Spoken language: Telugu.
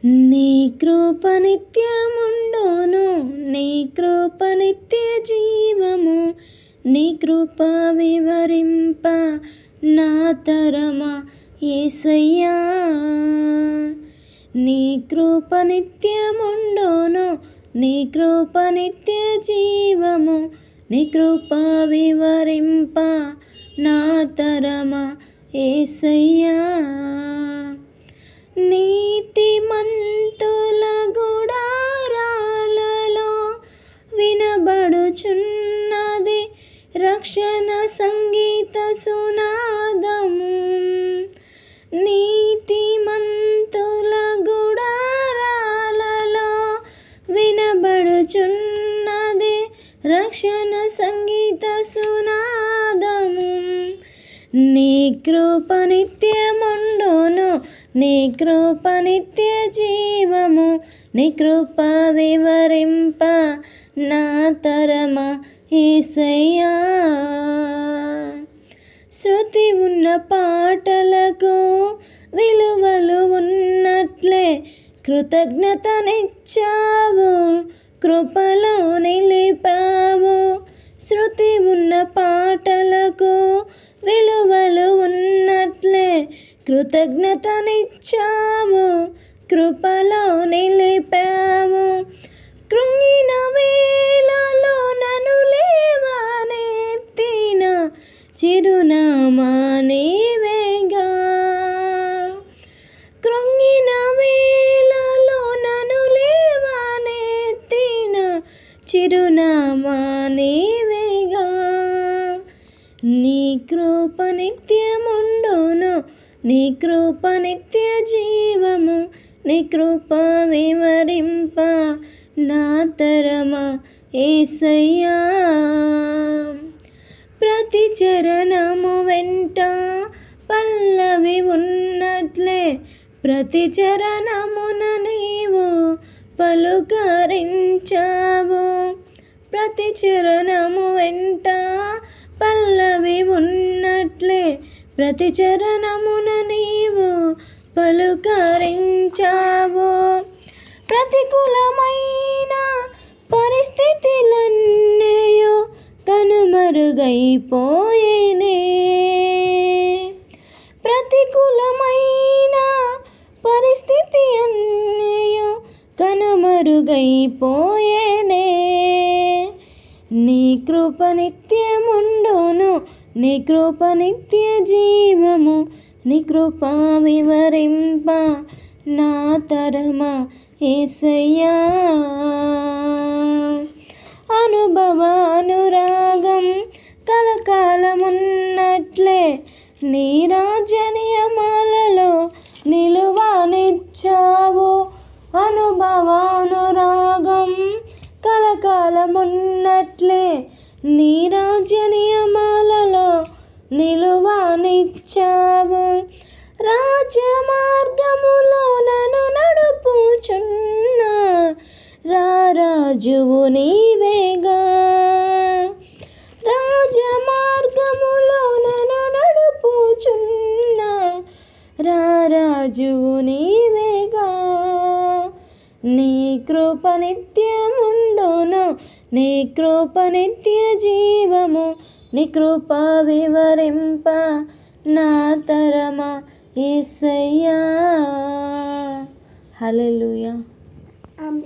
నీ కృప నిత్యముండును, నీ కృప నిత్య జీవము, నీ కృప వివరింప నా తరమా యేసయ్యా. నీ కృప నిత్యముండును, నీ కృప నిత్య జీవము, నీ కృప వివరింప నా తరమా యేసయ్యా. నీతిమంతుల గుడారాలలో వినబడుచున్నది రక్షణ సంగీత సునాదము. నీతిమంతుల గుడారాలలో వినబడుచున్నది రక్షణ సంగీత సునాదము. నీ కృప నిత్యముండును, నీ కృప నిత్య జీవము, నీ కృప వివరింప నా తరమా యేసయ్యా. శృతి ఉన్న పాటలకు విలువలు ఉన్నట్లే కృతజ్ఞతనిచ్చావు, కృపలో నిలిపావు. శృతి ఉన్న పాటలకు విలువలు ఉన్నట్లే కృతజ్ఞతనిచ్చావు, కృపలో నిలిపావు. కృంగిన వేళలో నన్ను లేవనెత్తిన చిరునామా నీవేగా. కృంగిన వేళలో నన్ను లేవనెత్తిన చిరునామా నీవేగా. నీ కృప నిత్యముండును, నీ కృప నిత్య జీవము, నీ కృప వివరింప నా తరమా యేసయ్యా. ప్రతి చరణము వెంట పల్లవి ఉన్నట్లే ప్రతి చరణమున నీవు పలుకరించావు. ప్రతి చరణము వెంట పల్లవి ఉన్నట్లే ప్రతి చరణమున నీవు పలుకరించావు. ప్రతికూలమైన పరిస్థితులన్నయో కనుమరుగైపోయేనే. ప్రతికూలమైన పరిస్థితి అన్నయో కనుమరుగైపోయేనే. నీ కృప నిత్యముండును, నీ కృప నిత్య జీవము, నీ కృప వివరింప నా తరమా యేసయ్యా. అనుభవానురాగం కలకాలమున్నట్లే నీ రాజ్య నియమాలలో నిలువనిచ్చావు. అనుభవానురాగం కలకాలమున్నట్లే నీ రాజ్య నియమాలలో నిలువనిచ్చావు. రాజ్య మార్గములో నన్ను నడుపుచున్న రారాజువు నీవేగా. రాజ్య మార్గములో నన్ను నడుపుచున్న రారాజువు నీవేగా. నీ కృప నిత్యముండును, నీ కృప నిత్య జీవము, నీ కృప వివరింప నా తరమా యేసయ్యా. హల్లెలూయా.